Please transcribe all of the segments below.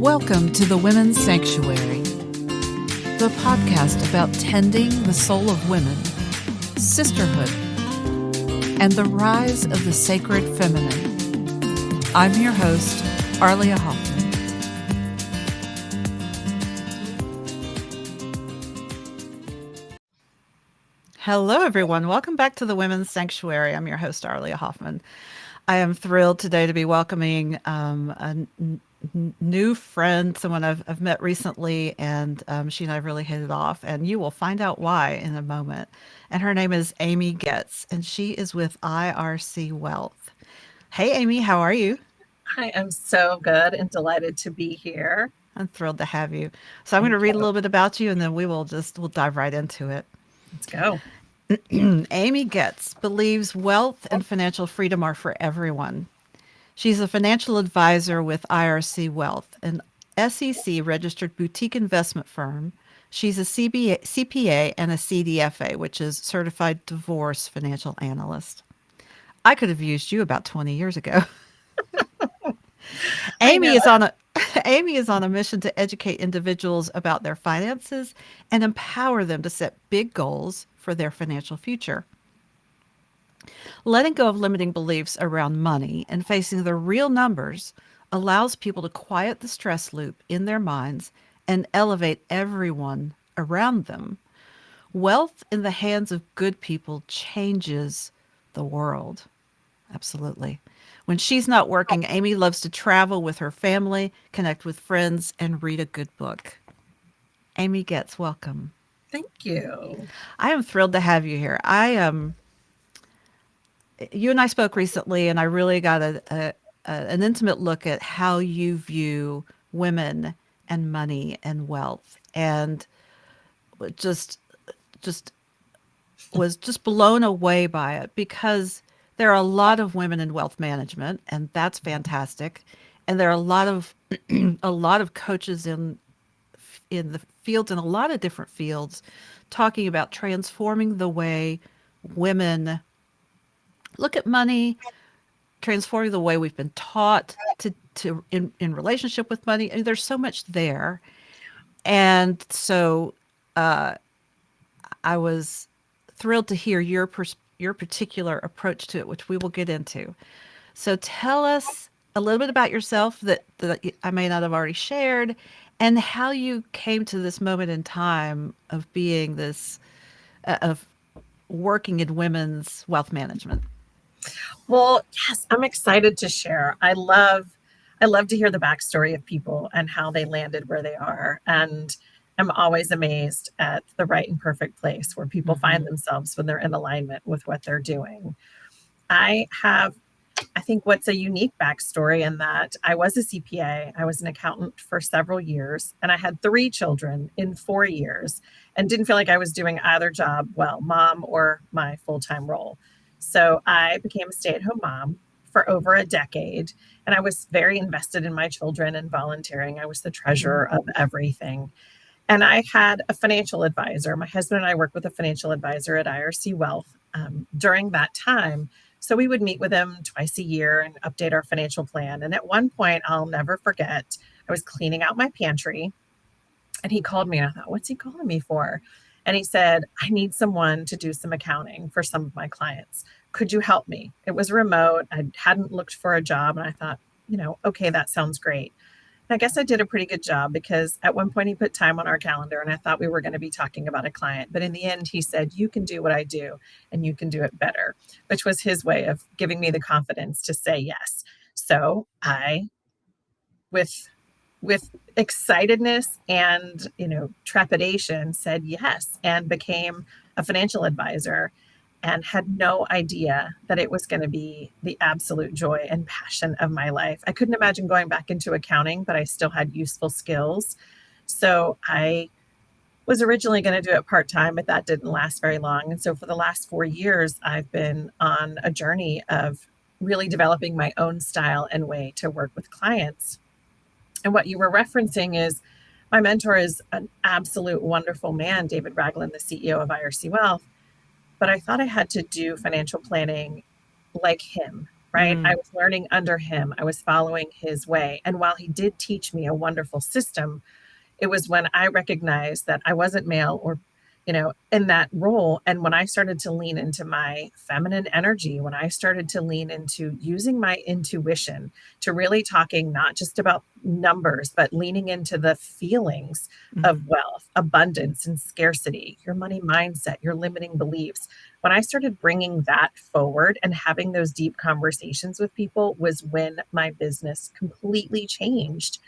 Welcome to the Women's Sanctuary, the podcast about tending the soul of women, sisterhood, and the rise of the sacred feminine. I'm your host, Arlia Hoffman. Hello, everyone. Welcome back to the Women's Sanctuary. I'm your host, Arlia Hoffman. I am thrilled today to be welcoming new friend, someone I've met recently, and she and I really hit it off, and you will find out why in a moment. And her name is Amy Getz, and she is with IRC Wealth. Hey, Amy, how are you? I am so good and delighted to be here. I'm thrilled to have you. So I'm going to read a little bit about you, and then we'll dive right into it. Let's go. Amy Getz believes wealth and financial freedom are for everyone. She's a financial advisor with IRC Wealth, an SEC-registered boutique investment firm. She's a CPA and a CDFA, which is Certified Divorce Financial Analyst. I could have used you about 20 years ago. Amy is on a mission to educate individuals about their finances and empower them to set big goals for their financial future. Letting go of limiting beliefs around money and facing the real numbers allows people to quiet the stress loop in their minds and elevate everyone around them. Wealth in the hands of good people changes the world. Absolutely. When she's not working, Amy loves to travel with her family, connect with friends, and read a good book. Amy Getz, welcome. Thank you. I am thrilled to have you here. You and I spoke recently, and I really got an intimate look at how you view women and money and wealth, and just was just blown away by it, because there are a lot of women in wealth management, and that's fantastic. And there are a lot of coaches in the fields, in a lot of different fields, talking about transforming the way women look at money, transforming the way we've been taught in relationship with money. I mean, there's so much there. And so I was thrilled to hear your particular approach to it, which we will get into. So tell us a little bit about yourself that I may not have already shared, and how you came to this moment in time of being of working in women's wealth management. Well, yes, I'm excited to share. I love to hear the backstory of people and how they landed where they are. And I'm always amazed at the right and perfect place where people find themselves when they're in alignment with what they're doing. I think what's a unique backstory in that I was a CPA, I was an accountant for several years, and I had 3 children in 4 years and didn't feel like I was doing either job well, mom or my full-time role. So I became a stay-at-home mom for over a decade, and I was very invested in my children and volunteering. I was the treasurer of everything. And I had a financial advisor. My husband and I worked with a financial advisor at IRC Wealth during that time. So we would meet with him twice a year and update our financial plan. And at one point, I'll never forget, I was cleaning out my pantry and he called me, and I thought, what's he calling me for? And he said, I need someone to do some accounting for some of my clients. Could you help me? It was remote. I hadn't looked for a job. And I thought, okay, that sounds great. I guess I did a pretty good job, because at one point he put time on our calendar and I thought we were going to be talking about a client. But in the end, he said, you can do what I do and you can do it better, which was his way of giving me the confidence to say yes. So I, with excitedness and, trepidation, said yes and became a financial advisor, and had no idea that it was going to be the absolute joy and passion of my life. I couldn't imagine going back into accounting, but I still had useful skills. So I was originally going to do it part-time, but that didn't last very long. And so for the last 4 years, I've been on a journey of really developing my own style and way to work with clients. And what you were referencing is my mentor is an absolute wonderful man, David Ragland, the CEO of IRC Wealth. But I thought I had to do financial planning like him. right? I Mm. was learning under him. I was following his way. And while he did teach me a wonderful system, it was when I recognized that I wasn't male or, in that role. And when I started to lean into my feminine energy, when I started to lean into using my intuition to really talking not just about numbers, but leaning into the feelings of Mm. wealth, abundance, and scarcity, your money mindset, your limiting beliefs. When I started bringing that forward and having those deep conversations with people was when my business completely changed.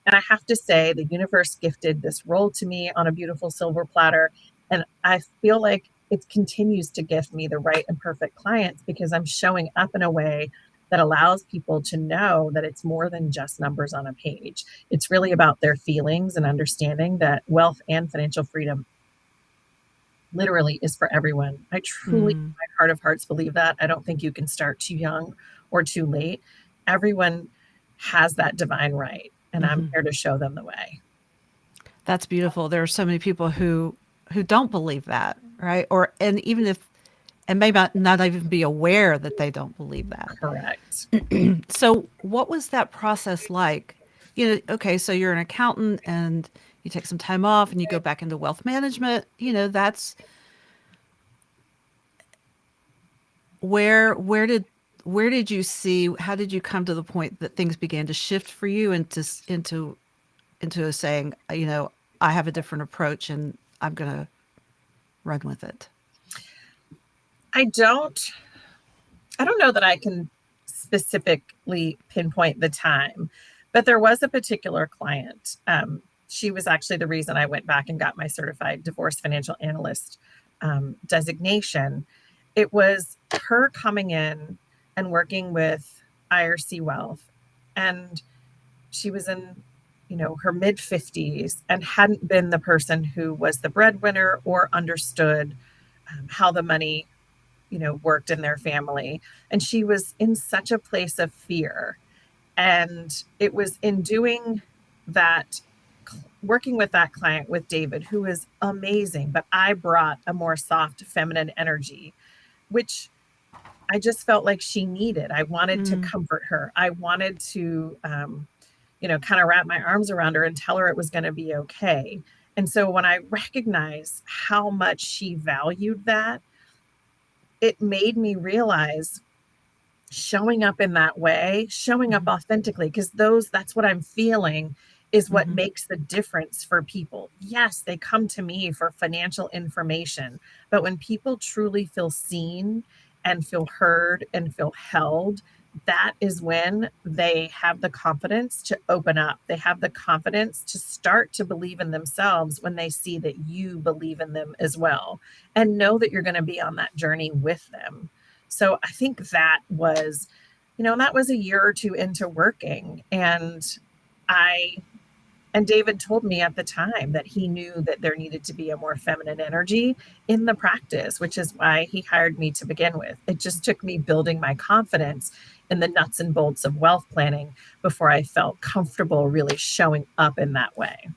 And I have to say, the universe gifted this role to me on a beautiful silver platter. And I feel like it continues to gift me the right and perfect clients because I'm showing up in a way that allows people to know that it's more than just numbers on a page. It's really about their feelings and understanding that wealth and financial freedom literally is for everyone. I truly, in Mm. my heart of hearts, believe that. I don't think you can start too young or too late. Everyone has that divine right, and I'm Hmm. here to show them the way. That's beautiful. There are so many people who don't believe that, right? Or and even if and may not even be aware that they don't believe that. Correct. So, what was that process like? Okay, so you're an accountant and you take some time off and you go back into wealth management. That's where did you see? How did you come to the point that things began to shift for you into saying, I have a different approach and I'm gonna run with it. I don't I don't know that I can specifically pinpoint the time, but there was a particular client. She was actually the reason I went back and got my certified divorce financial analyst designation. It was her coming in and working with IRC Wealth, and she was in her mid 50s and hadn't been the person who was the breadwinner or understood how the money worked in their family. And she was in such a place of fear. And it was in doing that, working with that client, with David, who is amazing, but I brought a more soft feminine energy, which I just felt like she needed. I wanted to Mm. comfort her. I wanted to, kind of wrap my arms around her and tell her it was going to be okay. And so when I recognized how much she valued that, it made me realize showing up in that way, showing up Mhm. authentically, because that's what I'm feeling is what Mhm. makes the difference for people. Yes, they come to me for financial information, but when people truly feel seen and feel heard and feel held, that is when they have the confidence to open up. They have the confidence to start to believe in themselves when they see that you believe in them as well and know that you're going to be on that journey with them. So I think that was a year or two into working. I, and David told me at the time that he knew that there needed to be a more feminine energy in the practice, which is why he hired me to begin with. It just took me building my confidence in the nuts and bolts of wealth planning before I felt comfortable really showing up in that way.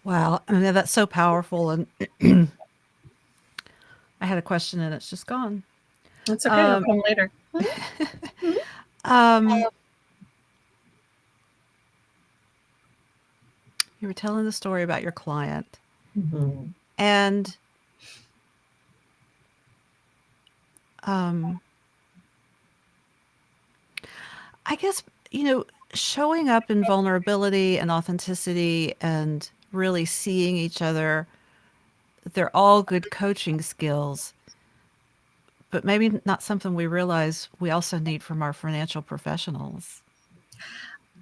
Wow, I mean, that's so powerful. And I had a question and it's just gone. It's okay. It'll Um, come later. um, you were telling the story about your client, Mhm. and um, I guess showing up in vulnerability and authenticity and really seeing each other. They're all good coaching skills, but maybe not something we realize we also need from our financial professionals.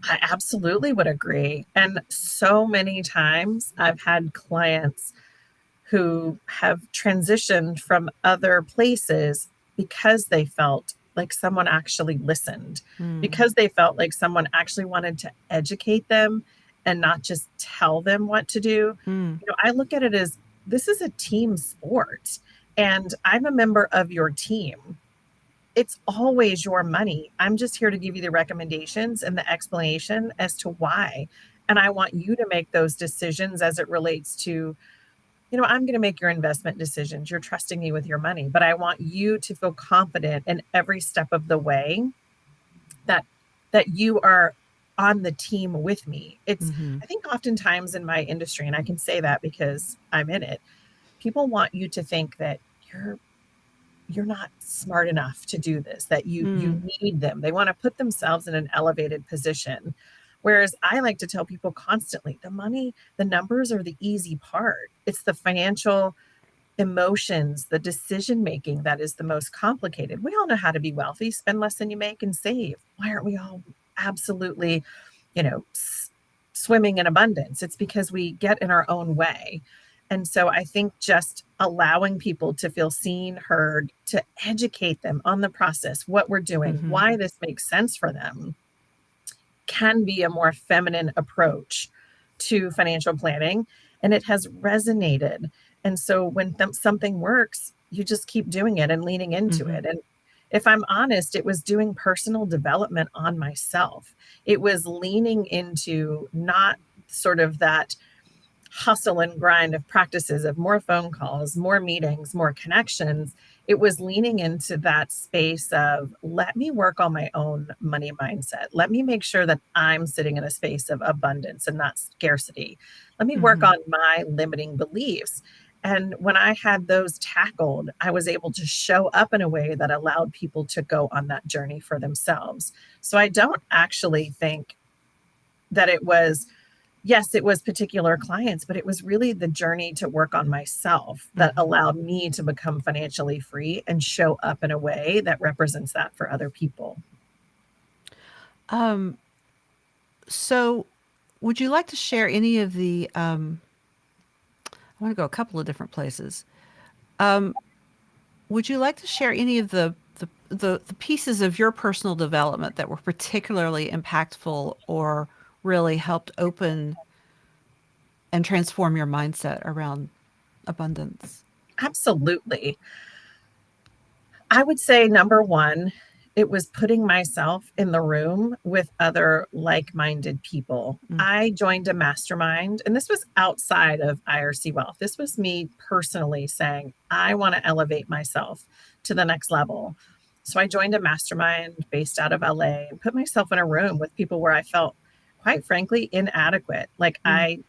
I absolutely would agree. And so many times I've had clients who have transitioned from other places because they felt like someone actually listened, Mm. because they felt like someone actually wanted to educate them and not just tell them what to do. Mm. I look at it as this is a team sport, and I'm a member of your team. It's always your money. I'm just here to give you the recommendations and the explanation as to why. And I want you to make those decisions as it relates to I'm going to make your investment decisions. You're trusting me with your money, but I want you to feel confident in every step of the way that you are on the team with me. It's Mm-hmm. I think oftentimes in my industry, and I can say that because I'm in it, people want you to think that you're not smart enough to do this, that you Mm. need them. They want to put themselves in an elevated position. Whereas I like to tell people constantly, the money, the numbers are the easy part. It's the financial emotions, the decision making that is the most complicated. We all know how to be wealthy, spend less than you make and save. Why aren't we all absolutely, you know, s- swimming in abundance? It's because we get in our own way. And so I think just allowing people to feel seen, heard, to educate them on the process, what we're doing, Mm-hmm. why this makes sense for them, can be a more feminine approach to financial planning. And it has resonated. And so when something works, you just keep doing it and leaning into Mm-hmm. it. And if I'm honest, it was doing personal development on myself. It was leaning into not sort of that hustle and grind of practices of more phone calls, more meetings, more connections. It was leaning into that space of let me work on my own money mindset. Let me make sure that I'm sitting in a space of abundance and not scarcity. Let me work Mm-hmm. on my limiting beliefs. And when I had those tackled, I was able to show up in a way that allowed people to go on that journey for themselves. So I don't actually think that it was, yes, it was particular clients, but it was really the journey to work on myself that Mm-hmm. allowed me to become financially free and show up in a way that represents that for other people. Um, so would you like to share any of the I want to go a couple of different places. Um, would you like to share any of the pieces of your personal development that were particularly impactful or really helped open and transform your mindset around abundance? Absolutely. I would say number one, it was putting myself in the room with other like minded people. Mm. I joined a mastermind, and this was outside of IRC Wealth. This was me personally saying, I want to elevate myself to the next level. So I joined a mastermind based out of LA and put myself in a room with people where I felt, quite frankly, inadequate. Like Mm. I,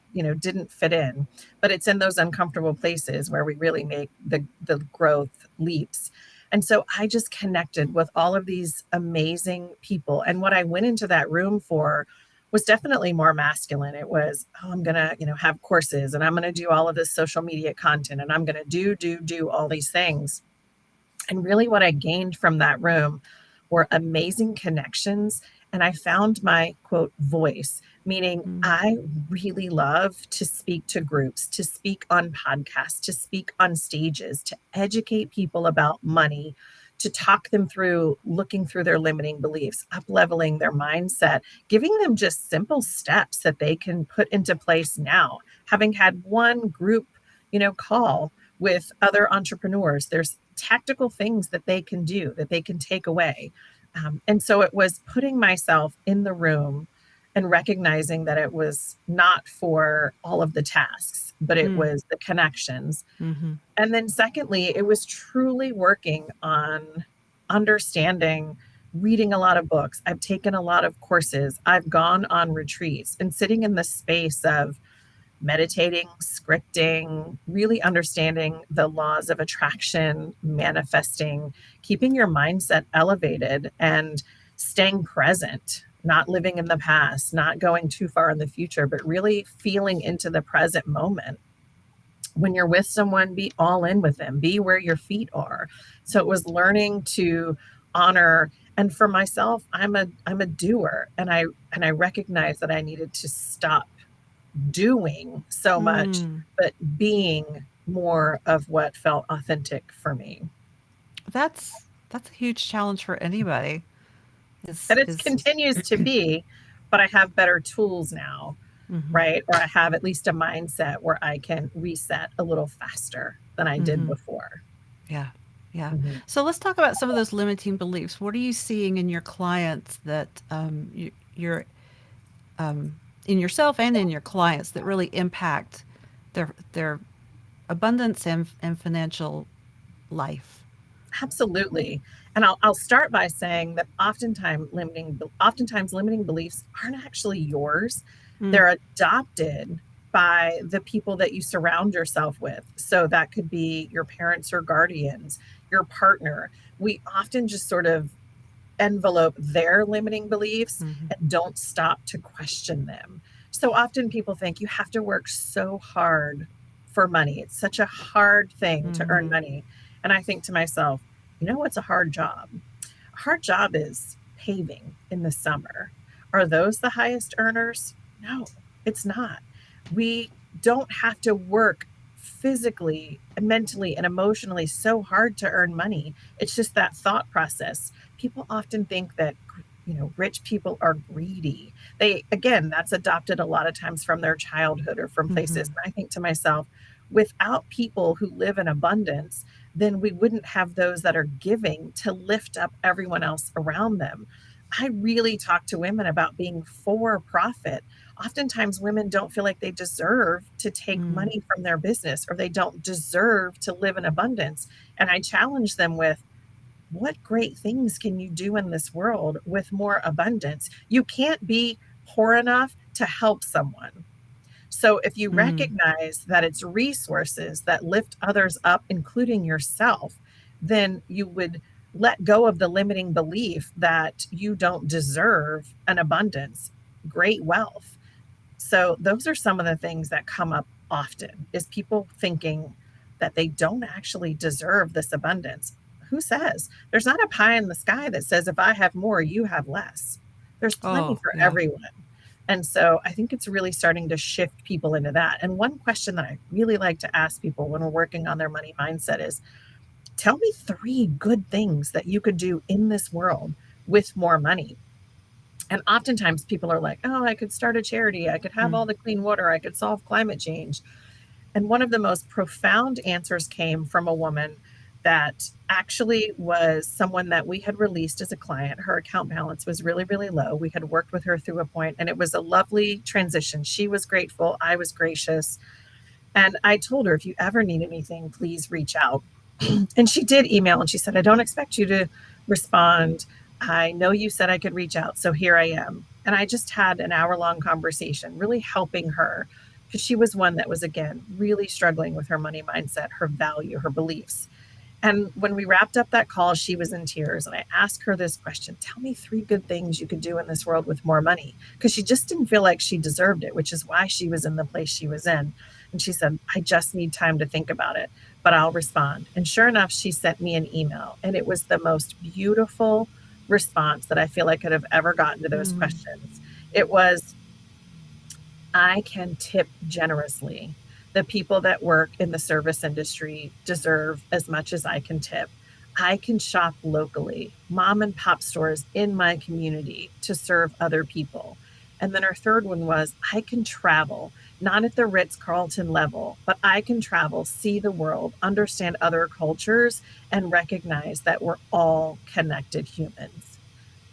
didn't fit in. But it's in those uncomfortable places where we really make the growth leaps. And so I just connected with all of these amazing people. And what I went into that room for was definitely more masculine. It was, oh, I'm going to, have courses, and I'm going to do all of this social media content, and I'm going to do all these things. And really, what I gained from that room were amazing connections. And I found my quote voice, meaning Mm. I really love to speak to groups, to speak on podcasts, to speak on stages, to educate people about money, to talk them through looking through their limiting beliefs, up leveling their mindset, giving them just simple steps that they can put into place now. Having had one group, call with other entrepreneurs, there's tactical things that they can do, that they can take away. And so it was putting myself in the room and recognizing that it was not for all of the tasks, but it Mm. was the connections. Mm-hmm. And then, secondly, it was truly working on understanding, reading a lot of books. I've taken a lot of courses, I've gone on retreats, and sitting in the space of meditating, scripting, really understanding the laws of attraction, manifesting, keeping your mindset elevated and staying present, not living in the past, not going too far in the future, but really feeling into the present moment. When you're with someone, be all in with them, be where your feet are. So it was learning to honor. And for myself, I'm a doer, and I recognize that I needed to stop doing so much, Mm. but being more of what felt authentic for me. That's a huge challenge for anybody. And it Is continues to be, but I have better tools now, Mm-hmm. right? Or I have at least a mindset where I can reset a little faster than I did Mm-hmm. before. Yeah. Yeah. Mhm. So let's talk about some of those limiting beliefs. What are you seeing in your clients that you're in yourself and in your clients that really impact their abundance and financial life. Absolutely. And I'll start by saying that oftentimes limiting beliefs aren't actually yours. Mm, They're adopted by the people that you surround yourself with. So that could be your parents or guardians, your partner. We often just sort of envelope their limiting beliefs mhm, and don't stop to question them. So often people think you have to work so hard for money. It's such a hard thing to earn mhm, money. And I think to myself, you know what's a hard job? A hard job is paving in the summer. Are those the highest earners? No, it's not. We don't have to work physically, mentally, and emotionally so hard to earn money. It's just that thought process. People often think that rich people are greedy. They, again, that's adopted a lot of times from their childhood or from places. mhm, And I think to myself, without people who live in abundance, then we wouldn't have those that are giving to lift up everyone else around them. I really talk to women about being for profit. Oftentimes, women don't feel like they deserve to take mm, money from their business, or they don't deserve to live in abundance. And I challenge them with, what great things can you do in this world with more abundance? You can't be poor enough to help someone. So if you mm, recognize that it's resources that lift others up, including yourself, then you would let go of the limiting belief that you don't deserve an abundance, great wealth. So those are some of the things that come up often, is people thinking that they don't actually deserve this abundance. Who says? There's not a pie in the sky that says if I have more, you have less. There's plenty oh for yeah. everyone. And so I think it's really starting to shift people into that. And one question that I really like to ask people when we're working on their money mindset is, tell me three good things that you could do in this world with more money. And oftentimes people are like, oh, I could start a charity. I could have Mm, all the clean water. I could solve climate change. And one of the most profound answers came from a woman that actually was someone that we had released as a client. Her account balance was really, really low. We had worked with her through a point, and it was a lovely transition. She was grateful. I was gracious. And I told her, if you ever need anything, please reach out. And she did email, and she said, I don't expect you to respond. I know you said I could reach out. So here I am. And I just had an hour-long conversation, really helping her, because she was one that was, again, really struggling with her money mindset, her value, her beliefs. And when we wrapped up that call, she was in tears. And I asked her this question: tell me three good things you could do in this world with more money. Because she just didn't feel like she deserved it, which is why she was in the place she was in. And she said, I just need time to think about it, but I'll respond. And sure enough, she sent me an email. And it was the most beautiful response that I feel I could have ever gotten to those mm, questions. It was, I can tip generously. The people that work in the service industry deserve as much as I can tip. I can shop locally, mom and pop stores in my community to serve other people. And then our third one was, I can travel, not at the Ritz Carlton level, but I can travel, see the world, understand other cultures, and recognize that we're all connected humans.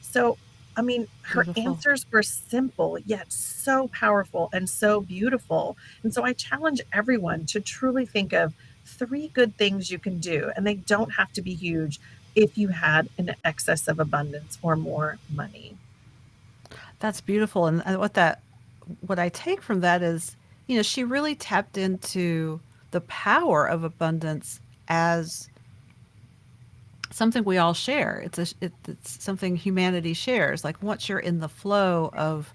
So, I mean, her beautiful. answers were simple, yet so powerful and so beautiful. And so I challenge everyone to truly think of three good things you can do, and they don't have to be huge if you had an excess of abundance or more money. That's beautiful. And what I take from that is, she really tapped into the power of abundance as something we all share. It's something humanity shares. Like once you're in the flow of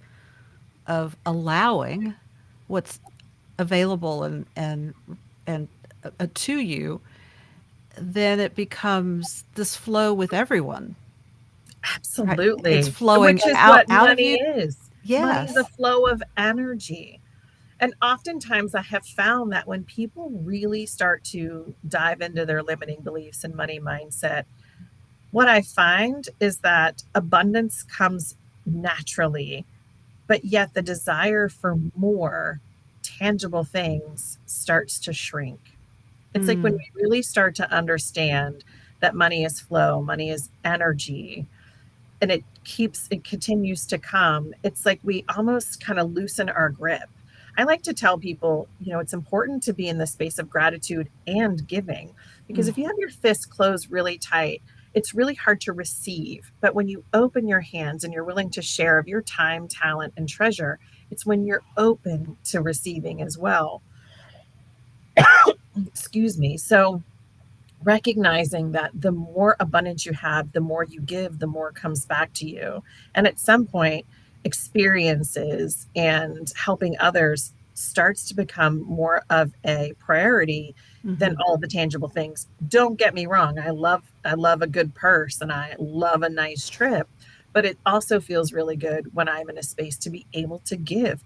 allowing what's available and to you, then it becomes this flow with everyone. Right? It's Absolutely. flowing Which is out what out of money you. is. Money is a Yes. flow of energy. And oftentimes I have found that when people really start to dive into their limiting beliefs and money mindset, what I find is that abundance comes naturally, but yet the desire for more tangible things starts to shrink. It's like when Mm, we really start to understand that money is flow, money is energy, and it continues to come. It's like we almost kind of loosen our grip. I like to tell people, it's important to be in the space of gratitude and giving, because Mm, if you have your fists closed really tight, it's really hard to receive. But when you open your hands and you're willing to share of your time, talent, and treasure, it's when you're open to receiving as well. Excuse me. So, recognizing that the more abundance you have, the more you give, the more comes back to you. And at some point, experiences and helping others starts to become more of a priority than mhm, all the tangible things. Don't get me wrong. I love a good purse and I love a nice trip, but it also feels really good when I'm in a space to be able to give.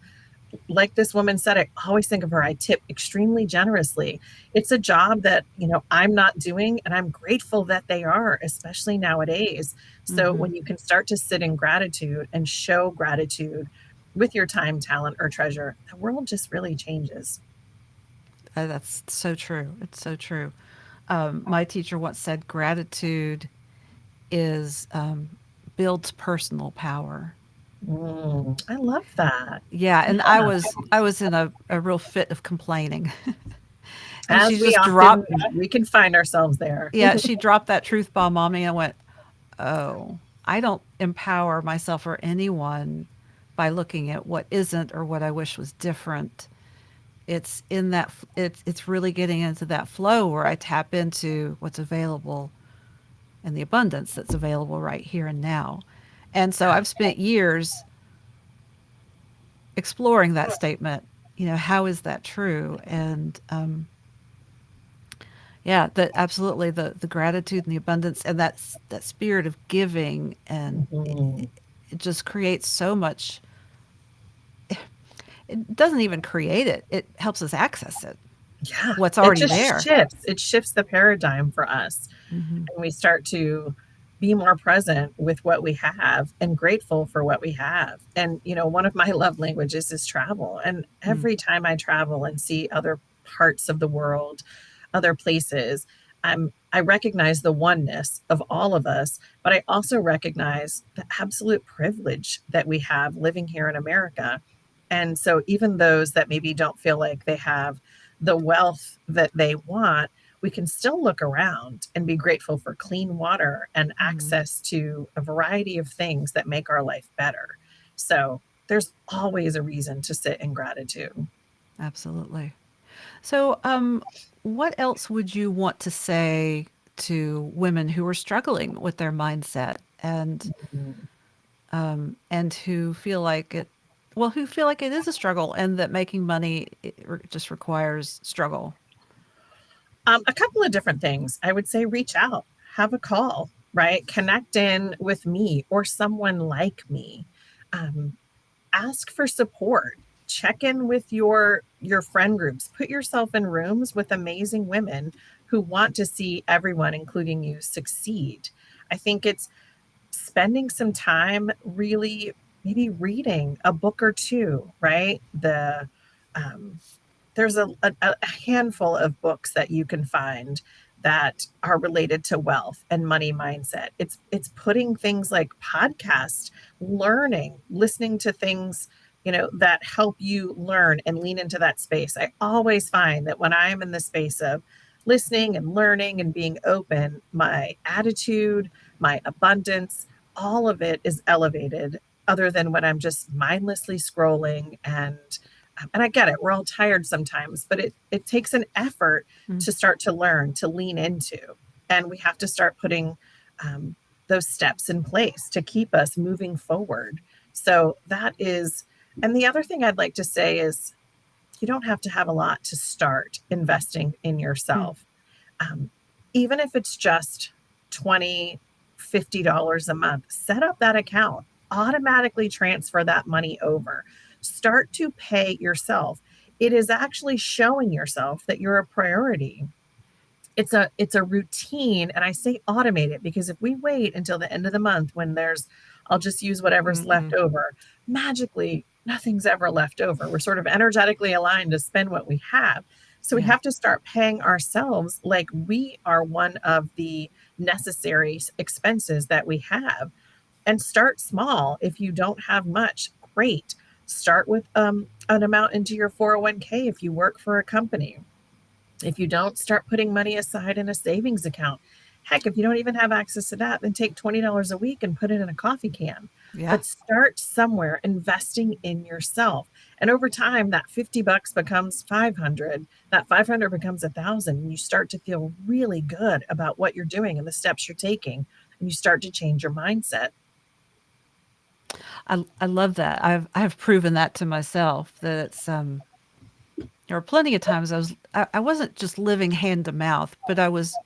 Like this woman said, I always think of her. I tip extremely generously. It's a job that, I'm not doing, and I'm grateful that they are, especially nowadays. So mhm. when you can start to sit in gratitude and show gratitude with your time, talent, or treasure, the world just really changes. That's so true. It's so true. My teacher once said gratitude is builds personal power. I love that. Yeah, and I Yeah. was I was in a real fit of complaining, and As she we just often, dropped. we can find ourselves there. Yeah, she dropped that truth bomb on me. I went, oh, I don't empower myself or anyone by looking at what isn't or what I wish was different. It's in that it's really getting into that flow where I tap into what's available and the abundance that's available right here and now. And so I've spent years exploring that statement. How is that true? And yeah, that absolutely the gratitude and the abundance and that spirit of giving, and Mhm. it just creates so much. It doesn't even create it; it helps us access it. Yeah, What's it already just there. shifts. It shifts the paradigm for us. Hmm. And we start to be more present with what we have and grateful for what we have. And, one of my love languages is travel. And Mm. every time I travel and see other parts of the world, other places, I recognize the oneness of all of us, but I also recognize the absolute privilege that we have living here in America. And so even those that maybe don't feel like they have the wealth that they want, we can still look around and be grateful for clean water and Mm. access to a variety of things that make our life better. So there's always a reason to sit in gratitude. Absolutely. So, what else would you want to say to women who are struggling with their mindset Mhm. and who feel like it, well, who feel like it is a struggle and that making money just requires struggle? A couple of different things. I would say reach out, have a call, right? Connect in with me or someone like me. Um, Ask for support. Check in with your friend groups. Put yourself in rooms with amazing women who want to see everyone, including you, succeed. I think it's spending some time really maybe reading a book or two, right? Um, there's a handful of books that you can find that are related to wealth and money mindset. It's putting things like podcast, learning, listening to things, that help you learn and lean into that space. I always find that when I'm in the space of listening and learning and being open, my attitude, my abundance, all of it is elevated other than when I'm just mindlessly scrolling and I get it. We're all tired sometimes, but it takes an effort Mm. to start to learn, to lean into, and we have to start putting um, those steps in place to keep us moving forward. So that is, and the other thing I'd like to say is, you don't have to have a lot to start investing in Mm. yourself. Um, Even if it's just 20, $50 a month, set up that account, automatically transfer that money over. Start to pay yourself. It is actually showing yourself that you're a priority. It's a routine, and I say automate it because if we wait until the end of the month when there's, I'll just use whatever's left Mm-mm. over, magically nothing's ever left over. We're sort of energetically aligned to spend what we have. So we Yeah. have to start paying ourselves like we are one of the necessary expenses that we have, and start small. If you don't have much, great. Start with an amount into your 401k if you work for a company. If you don't, start putting money aside in a savings account. Heck, if you don't even have access to that, then take $20 a week and put it in a coffee can. Yeah. But start somewhere investing in yourself. And over time, that $50 becomes 500, that 500 becomes 1,000, and you start to feel really good about what you're doing and the steps you're taking, and you start to change your mindset. I love that. I've proven that to myself that it's there were plenty of times I wasn't just living hand to mouth, but I was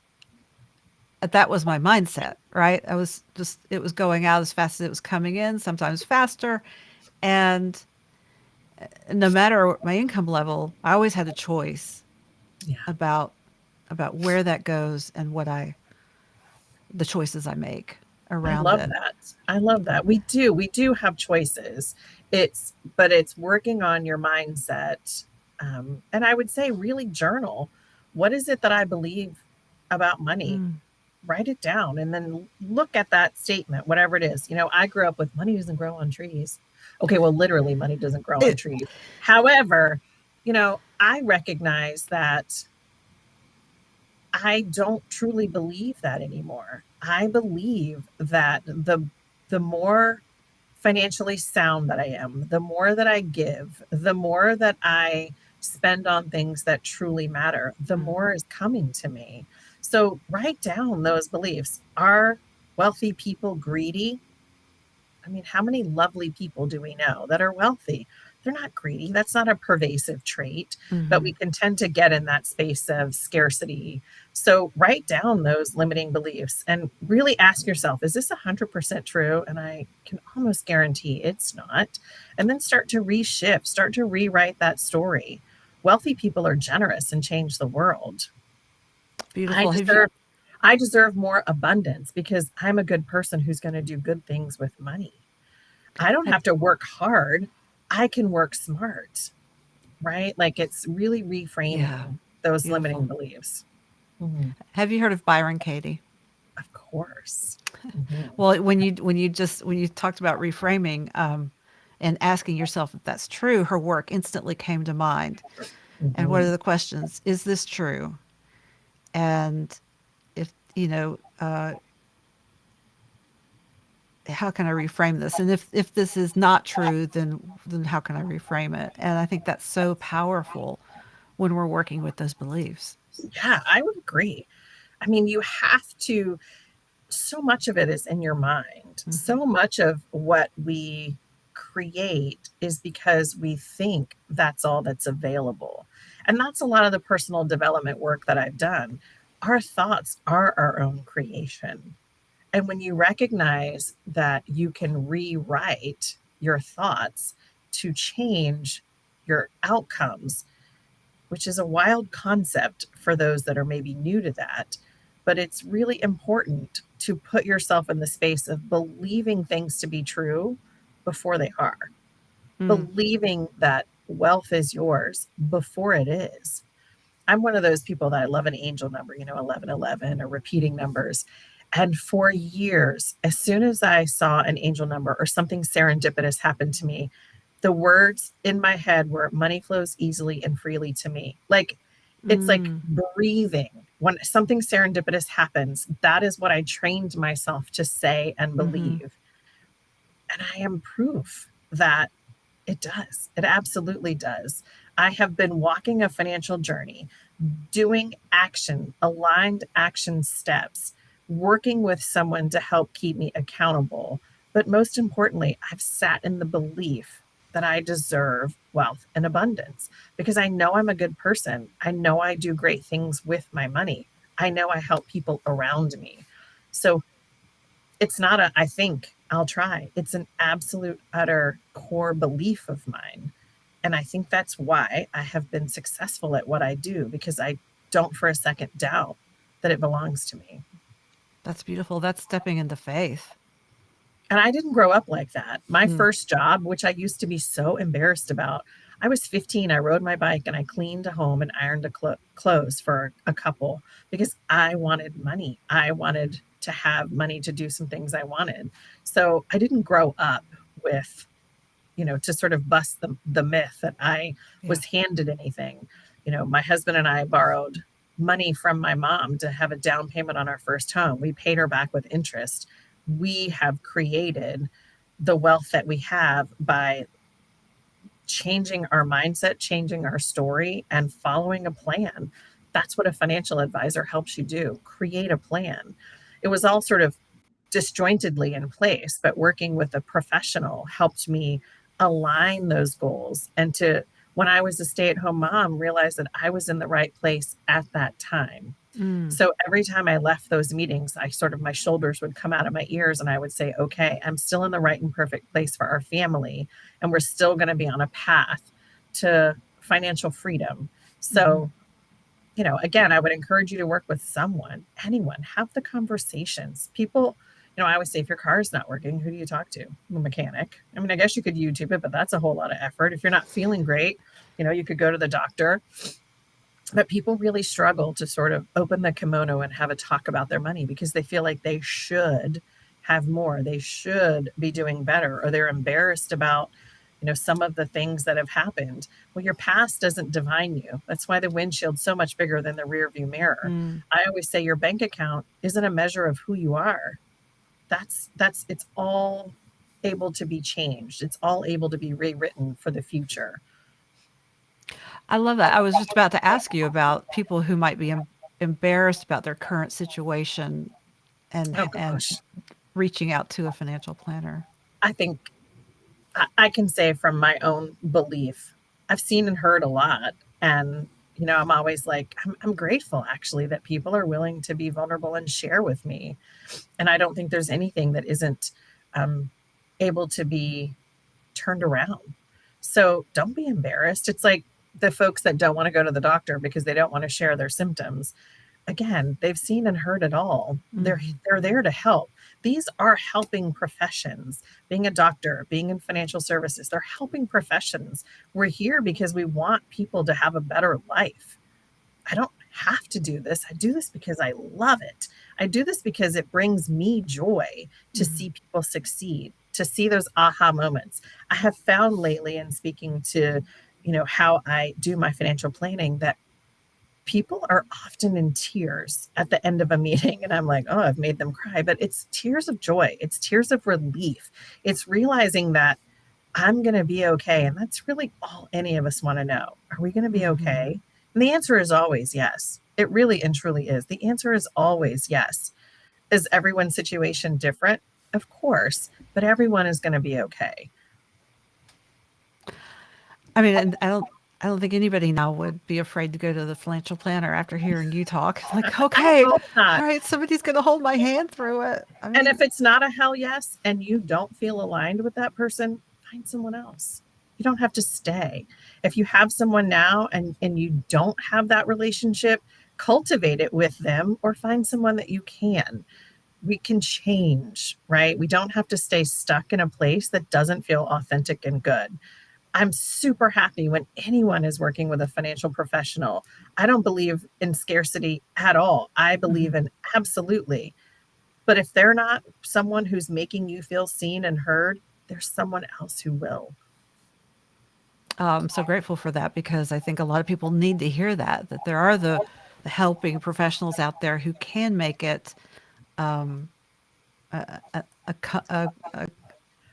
that was my mindset, right? I was just it was going out as fast as it was coming in, sometimes faster, and no matter my income level, I always had a choice Yeah. about where that goes and the choices I make I around love it. that. I love that. We do have choices. But it's working on your mindset. And I would say really journal. What is it that I believe about money? Mm. Write it down and then look at that statement, whatever it is. I grew up with money doesn't grow on trees. Okay, well, literally, money doesn't grow on It, trees. However, I recognize that I don't truly believe that anymore. I believe that the more financially sound that I am, the more that I give, the more that I spend on things that truly matter, the mm, more is coming to me. So write down those beliefs. Are wealthy people greedy? I mean, how many lovely people do we know that are wealthy? They're not greedy. That's not a pervasive trait, but we mhm. can tend to get in that space of scarcity. So write down those limiting beliefs and really ask yourself, is this 100% true? And I can almost guarantee it's not. And then start to reshift, start to rewrite that story. Wealthy people are generous and change the world. I Beautiful. Have you? deserve I deserve more abundance because I'm a good person who's going to do good things with money. I don't Have, have to work hard. I can work smart, right? Like it's really yeah. reframing those limiting Beautiful. beliefs. Mhm. Have you heard of Byron Katie? Of course. Mhm. Well, when you talked about reframing and asking yourself if that's true, her work instantly came to mind. And what are Mhm. the questions? Is this true? And if how can I reframe this? And if this is not true, then how can I reframe it? And I think that's so powerful when we're working with those beliefs. Yeah, I would agree. I mean, you have to, so much of it is in your mind. Hmm. So much of what we create is because we think that's all that's available. And that's a lot of the personal development work that I've done. Our thoughts are our own creation. And when you recognize that you can rewrite your thoughts to change your outcomes, which is a wild concept for those that are maybe new to that. But it's really important to put yourself in the space of believing things to be true before they are, Mm. believing that wealth is yours before it is. I'm one of those people that I love an angel number, 1111 or repeating numbers. And for years, as soon as I saw an angel number or something serendipitous happen to me, the words in my head were money flows easily and freely to me. Like it's like Mm. breathing. When something serendipitous happens, that is what I trained myself to say and Hmm. believe. And I am proof that it does. It absolutely does. I have been walking a financial journey, doing aligned action steps, working with someone to help keep me accountable. But most importantly, I've sat in the belief that I deserve wealth and abundance because I know I'm a good person. I know I do great things with my money. I know I help people around me. So it's not I think I'll try. It's an absolute, utter core belief of mine. And I think that's why I have been successful at what I do because I don't for a second doubt that it belongs to me. That's beautiful. That's stepping into faith. And I didn't grow up like that. My Mm. first job, which I used to be so embarrassed about, I was 15. I rode my bike and I cleaned a home and ironed clothes for a couple because I wanted money. I wanted to have money to do some things I wanted. So I didn't grow up with to sort of bust the myth that I Yeah. was handed anything. My husband and I borrowed money from my mom to have a down payment on our first home. We paid her back with interest. We have created the wealth that we have by changing our mindset, changing our story, and following a plan. That's what a financial advisor helps you do, create a plan. It was all sort of disjointedly in place, but working with a professional helped me align those goals and to, when I was a stay-at-home mom, realize that I was in the right place at that time. Mm. So every time I left those meetings, my shoulders would come out of my ears and I would say, okay, I'm still in the right and perfect place for our family. And we're still going to be on a path to financial freedom. Mm-hmm. So, again, I would encourage you to work with someone, anyone, have the conversations. People, I always say, if your car is not working, who do you talk to? A mechanic. I mean, I guess you could YouTube it, but that's a whole lot of effort. If you're not feeling great, you could go to the doctor. But people really struggle to sort of open the kimono and have a talk about their money because they feel like they should have more. They should be doing better, or they're embarrassed about, some of the things that have happened. Well, your past doesn't define you. That's why the windshield's so much bigger than the rear view mirror. Mm. I always say your bank account isn't a measure of who you are. It's all able to be changed. It's all able to be rewritten for the future. I love that. I was just about to ask you about people who might be embarrassed about their current situation Oh and gosh. reaching out to a financial planner. I think I can say from my own belief, I've seen and heard a lot. And, I'm always like, I'm grateful actually that people are willing to be vulnerable and share with me. And I don't think there's anything that isn't um, able to be turned around. So don't be embarrassed. It's like the folks that don't want to go to the doctor because they don't want to share their symptoms. Again, they've seen and heard it all. They're Mm-hmm. they're there to help. These are helping professions. Being a doctor, being in financial services, they're helping professions. We're here because we want people to have a better life. I don't have to do this. I do this because I love it. I do this because it brings me joy to Mm-hmm. see people succeed, to see those aha moments. I have found lately in speaking to, how I do my financial planning that people are often in tears at the end of a meeting. And I'm like, oh, I've made them cry. But it's tears of joy, it's tears of relief. It's realizing that I'm going to be okay. And that's really all any of us want to know. Are we going to be Mm-hmm. okay? And the answer is always yes. It really and truly is. The answer is always yes. Is everyone's situation different? Of course, but everyone is going to be okay. I mean, and I don't think anybody now would be afraid to go to the financial planner after hearing you talk. Like, I okay, hope not. all right, somebody's going to hold my hand through it. I And mean, if it's not a hell yes and you don't feel aligned with that person, find someone else. You don't have to stay. If you have someone now and you don't have that relationship, cultivate it with them or find someone that you can. We can change, right? We don't have to stay stuck in a place that doesn't feel authentic and good. I'm super happy when anyone is working with a financial professional. I don't believe in scarcity at all. I mhm. believe in absolutely. But if they're not someone who's making you feel seen and heard, there's someone else who will. I'm so grateful for that because I think a lot of people need to hear that, that there are the helping professionals out there who can make it a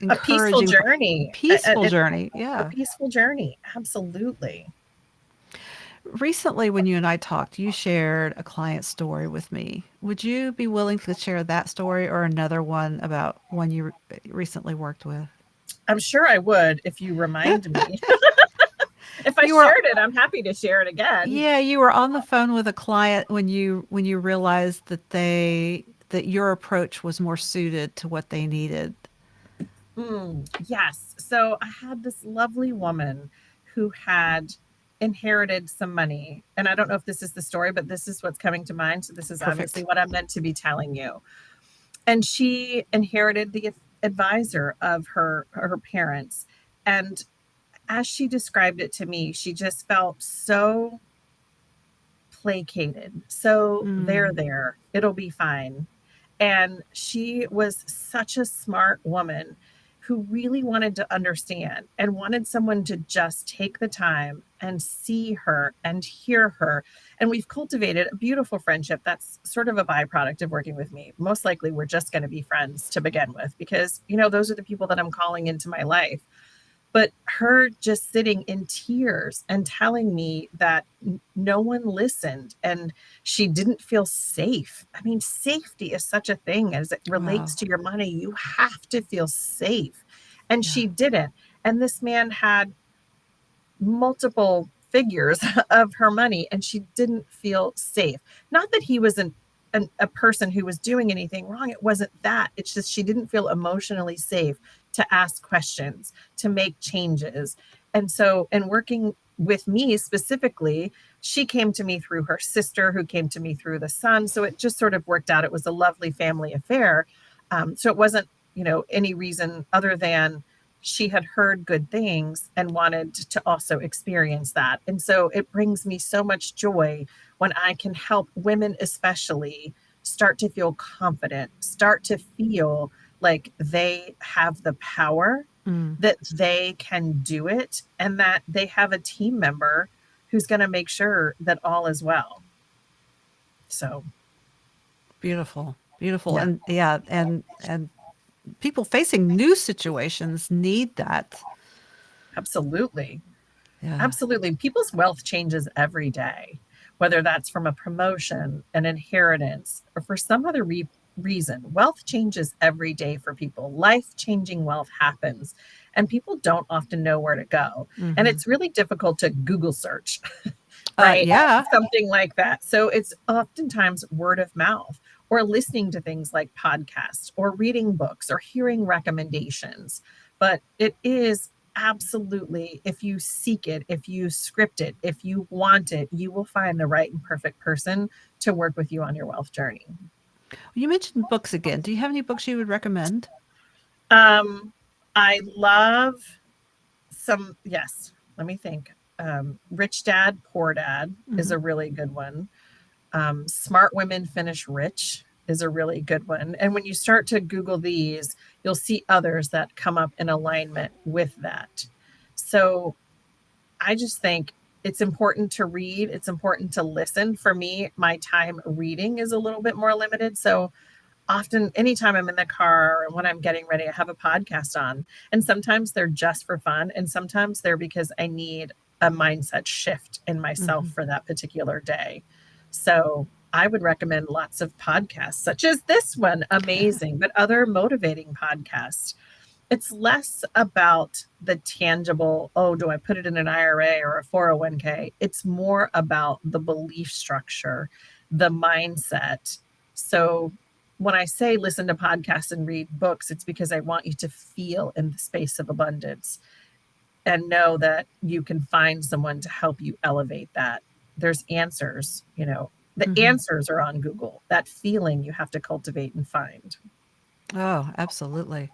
A peaceful encouraging, journey. peaceful journey. A Yeah. peaceful journey. Absolutely. Recently, when you and I talked, you shared a client story with me. Would you be willing to share that story or another one about one you recently worked with? I'm sure I would if you remind me. If I You were, shared it, I'm happy to share it again. yeah, you were on the phone with a client when you realized that your approach was more suited to what they needed. Yes. So I had this lovely woman who had inherited some money. And I don't know if this is the story, but this is what's coming to mind. So this is obviously Perfect. what I'm meant to be telling you. And she inherited the advisor of her parents. And as she described it to me, she just felt so placated. So Mm, there, it'll be fine. And she was such a smart woman who really wanted to understand and wanted someone to just take the time and see her and hear her. And we've cultivated a beautiful friendship that's sort of a byproduct of working with me. Most likely, we're just going to be friends to begin with because, those are the people that I'm calling into my life. But her just sitting in tears and telling me that no one listened and she didn't feel safe. I mean, safety is such a thing as it relates Wow. to your money. You have to feel safe. And Yeah. she didn't. And this man had multiple figures of her money and she didn't feel safe. Not that he wasn't a person who was doing anything wrong. It wasn't that. It's just she didn't feel emotionally safe to ask questions, to make changes. And so, in working with me specifically, she came to me through her sister, who came to me through the son. So it just sort of worked out. It was a lovely family affair. So it wasn't, any reason other than she had heard good things and wanted to also experience that. And so it brings me so much joy when I can help women, especially, start to feel confident, start to feel like they have the power, Mm. that they can do it, and that they have a team member who's going to make sure that all is well. So, Beautiful. Beautiful. yeah, And yeah, and people facing new situations need that. absolutely. Yeah. Absolutely. People's wealth changes every day, whether that's from a promotion, an inheritance, or for some other reason. Wealth changes every day for people. Life changing wealth happens, and people don't often know where to go. And Mhm. it's really difficult to Google search, right? Yeah. Something like that. So it's oftentimes word of mouth or listening to things like podcasts or reading books or hearing recommendations. But it is absolutely, if you seek it, if you script it, if you want it, you will find the right and perfect person to work with you on your wealth journey. You mentioned books again. Do you have any books you would recommend? Um, I love yes, let me think. Rich Dad, Poor Dad is Mhm. a really good one. Smart Women Finish Rich is a really good one. And when you start to Google these, you'll see others that come up in alignment with that. So I just think it's important to read, it's important to listen. For me, my time reading is a little bit more limited. So often, anytime I'm in the car or when I'm getting ready, I have a podcast on. And sometimes they're just for fun. And sometimes they're because I need a mindset shift in myself Mhm. for that particular day. So I would recommend lots of podcasts, such as this one, amazing, but other motivating podcasts. It's less about the tangible, oh, do I put it in an IRA or a 401k? It's more about the belief structure, the mindset. So when I say listen to podcasts and read books, it's because I want you to feel in the space of abundance and know that you can find someone to help you elevate that. There's answers, the Mhm. answers are on Google. That feeling you have to cultivate and find. Oh, absolutely.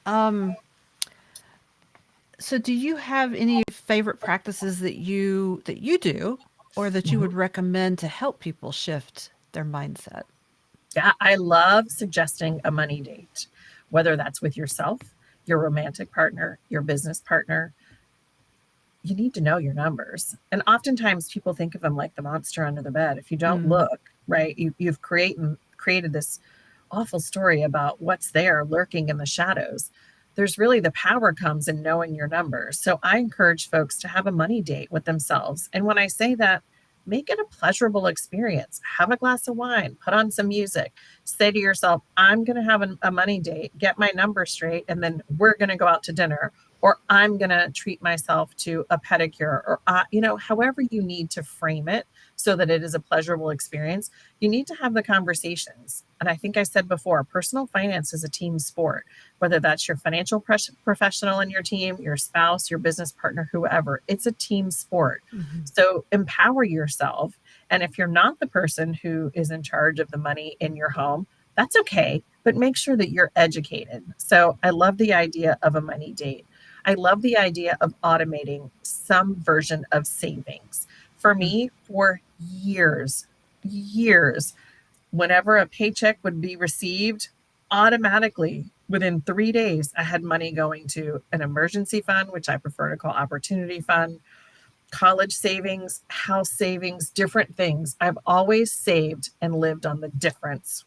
Um, so do you have any favorite practices that you do or that you would recommend to help people shift their mindset? Yeah, I love suggesting a money date, whether that's with yourself, your romantic partner, your business partner. You need to know your numbers. And oftentimes people think of them like the monster under the bed. If you don't Mm. look, right, you've created this awful story about what's there lurking in the shadows. There's really the power comes in knowing your numbers. So I encourage folks to have a money date with themselves. And when I say that, make it a pleasurable experience. Have a glass of wine, put on some music, say to yourself, I'm going to have a money date, get my numbers straight, and then we're going to go out to dinner. Or I'm going to treat myself to a pedicure, or, however you need to frame it so that it is a pleasurable experience. You need to have the conversations. And I think I said before, personal finance is a team sport, whether that's your financial professional in your team, your spouse, your business partner, whoever. It's a team sport. Mhm. So empower yourself. And if you're not the person who is in charge of the money in your home, that's okay, but make sure that you're educated. So I love the idea of a money date. I love the idea of automating some version of savings. For Mm. me, for years, whenever a paycheck would be received, automatically Within 3 days, I had money going to an emergency fund, which I prefer to call opportunity fund, college savings, house savings, different things. I've always saved and lived on the difference.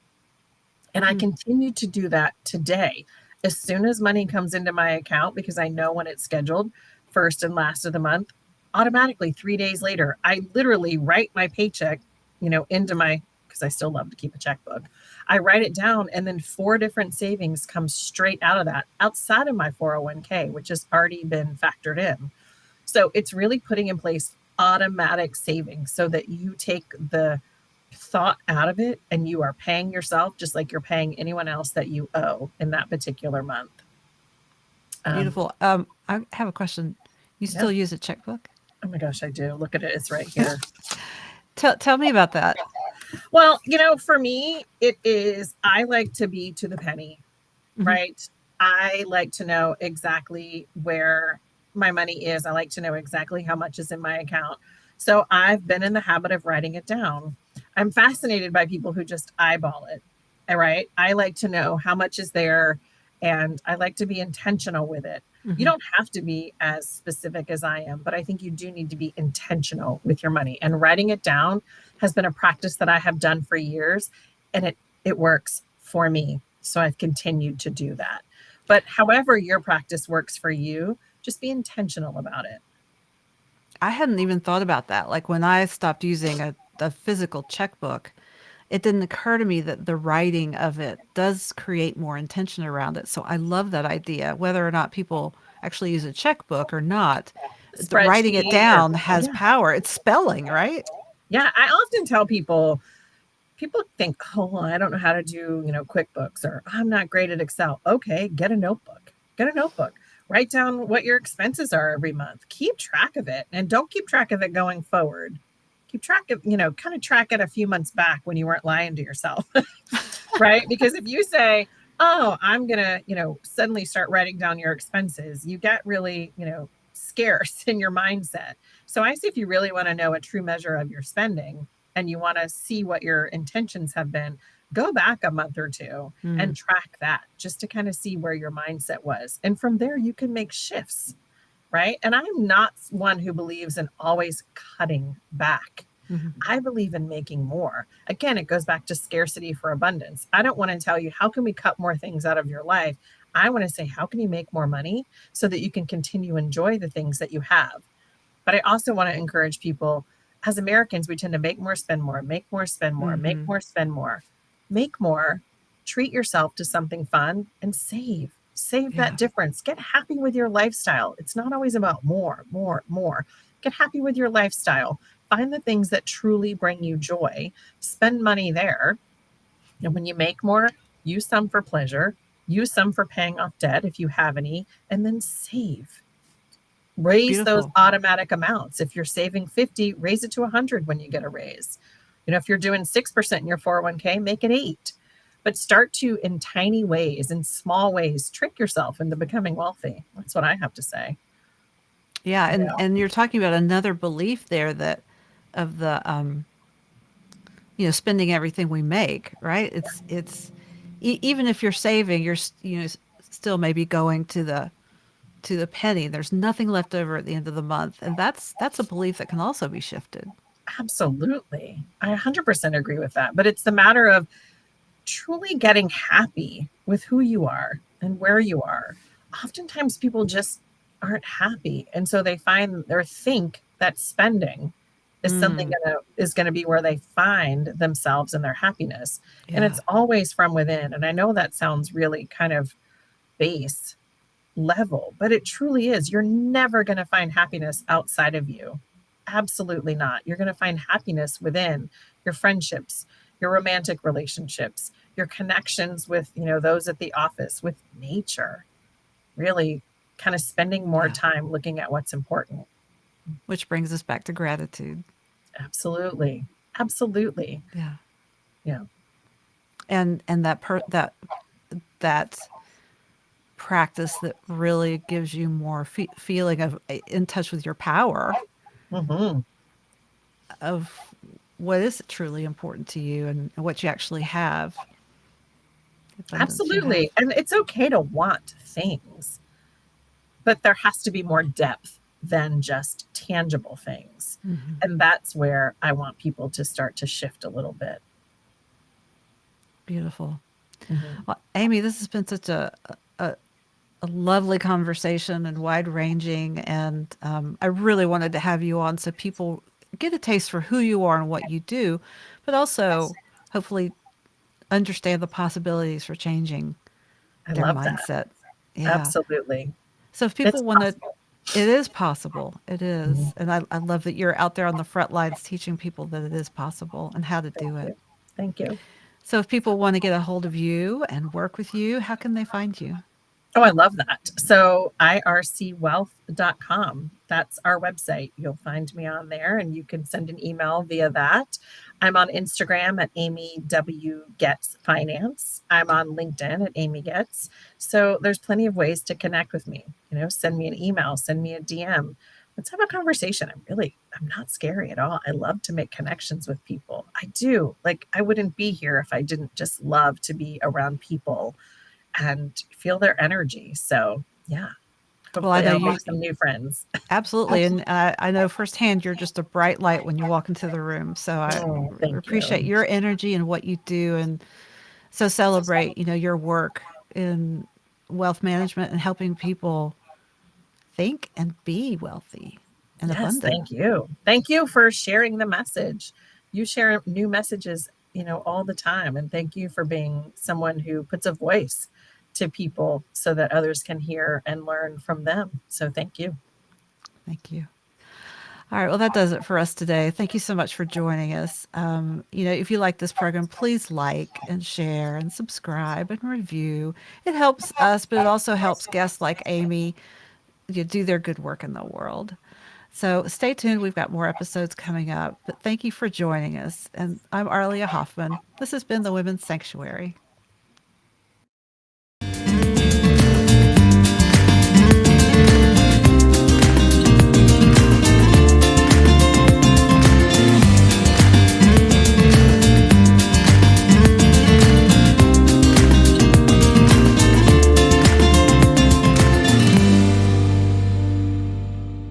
And I Mm. continue to do that today. As soon as money comes into my account, because I know when it's scheduled, first and last of the month, automatically 3 days later, I literally write my paycheck, into my, because I still love to keep a checkbook. I write it down, and then four different savings come straight out of that outside of my 401k, which has already been factored in. So it's really putting in place automatic savings so that you take the thought out of it and you are paying yourself just like you're paying anyone else that you owe in that particular month. Um, Beautiful. I have a question. You yeah. still use a checkbook? Oh my gosh, I do. Look at it. It's right here. Tell me about that. Well, for me, it is, I like to be to the penny, Hmm. right? I like to know exactly where my money is. I like to know exactly how much is in my account. So I've been in the habit of writing it down. I'm fascinated by people who just eyeball it. All right. I like to know how much is there, and I like to be intentional with it. You Hmm. don't have to be as specific as I am, but I think you do need to be intentional with your money. And writing it down has been a practice that I have done for years, and it works for me. So I've continued to do that. But however your practice works for you, just be intentional about it. I hadn't even thought about that. Like when I stopped using a physical checkbook, it didn't occur to me that the writing of it does create more intention around it. So I love that idea. Whether or not people actually use a checkbook or not, writing it Spreadsheet or down has yeah. power. It's spelling, right? Yeah. I often tell people think, oh, well, I don't know how to do, QuickBooks, or I'm not great at Excel. Okay, get a notebook. Get a notebook. Write down what your expenses are every month. Keep track of it, and don't keep track of it going forward. Keep track of, kind of track it a few months back when you weren't lying to yourself, right? Because if you say, oh, I'm going to, suddenly start writing down your expenses, you get really, scarce in your mindset. So I say if you really want to know a true measure of your spending and you want to see what your intentions have been, go back a month or two and Mm, track that just to kind of see where your mindset was. And from there, you can make shifts, right? And I'm not one who believes in always cutting back. mhm. I believe in making more. Again, it goes back to scarcity for abundance. I don't want to tell you, how can we cut more things out of your life? I want to say, how can you make more money so that you can continue to enjoy the things that you have? But I also want to encourage people, as Americans, we tend to make more, spend more, make more, spend more, make Mhm. more, spend more. Make more, treat yourself to something fun, and save. Save that Yeah. difference. Get happy with your lifestyle. It's not always about more, more, more. Get happy with your lifestyle. Find the things that truly bring you joy. Spend money there. And when you make more, use some for pleasure, use some for paying off debt if you have any, and then save. Raise those Beautiful. automatic amounts. If you're saving 50, raise it to 100 when you get a raise. If you're doing 6% in your 401k, make it 8. But start to, in tiny ways, in small ways, trick yourself into becoming wealthy. That's what I have to say. Yeah, Yeah. and you're talking about another belief there that of the spending everything we make, right? It's even if you're saving, you're still maybe going to the penny. There's nothing left over at the end of the month, and that's a belief that can also be shifted. Absolutely. I 100% agree with that. But it's the matter of truly getting happy with who you are and where you are. Oftentimes people just aren't happy. And so they find or think that spending Mm, is going to be where they find themselves and their happiness. And yeah, it's always from within. And I know that sounds really kind of base level, but it truly is. You're never going to find happiness outside of you. Absolutely not. You're going to find happiness within your friendships, your romantic relationships, your connections with, those at the office, with nature, really kind of spending more yeah. time looking at what's important. Which brings us back to gratitude. Absolutely. Absolutely. Yeah, Yeah. and that practice that really gives you more feeling of in touch with your power Hmm. of what is truly important to you and what you actually have. the abundance you have. Absolutely. And it's okay to want things, but there has to be more depth than just tangible things. Hmm. And that's where I want people to start to shift a little bit. Beautiful. Mhm. Well, Amy, this has been such a, a lovely conversation and wide ranging. And I really wanted to have you on so people get a taste for who you are and what you do, but also hopefully understand the possibilities for changing I their love that. mindset. Yeah. Absolutely. So if It's people want to, possible. it is possible. It is. Mhm. And I love that you're out there on the front lines teaching people that it is possible and how to Thank do it. you. Thank you. So if people want to get a hold of you and work with you, how can they find you? Oh, I love that. So, ircwealth.com. That's our website. You'll find me on there and you can send an email via that. I'm on Instagram at Amy W. Getz Finance. I'm on LinkedIn at Amy Getz. So, there's plenty of ways to connect with me. Send me an email, send me a DM. Let's have a conversation. I'm not scary at all. I love to make connections with people. I do. Like, I wouldn't be here if I didn't just love to be around people and feel their energy. So, yeah, Well, I hopefully know I'll you make some new friends. absolutely. And I know firsthand you're just a bright light when you walk into the room. So I Oh, thank appreciate you. your energy and what you do. And so celebrate, your work in wealth management and helping people think and be wealthy and Yes, abundant. thank you. Thank you for sharing the message. You share new messages, all the time. And thank you for being someone who puts a voice to people so that others can hear and learn from them. So thank you. Thank you. All right. Well, that does it for us today. Thank you so much for joining us. If you like this program, please like and share and subscribe and review. It helps us, but it also helps guests like Amy do their good work in the world. So stay tuned. We've got more episodes coming up. But thank you for joining us. And I'm Arlia Hoffman. This has been the Women's Sanctuary.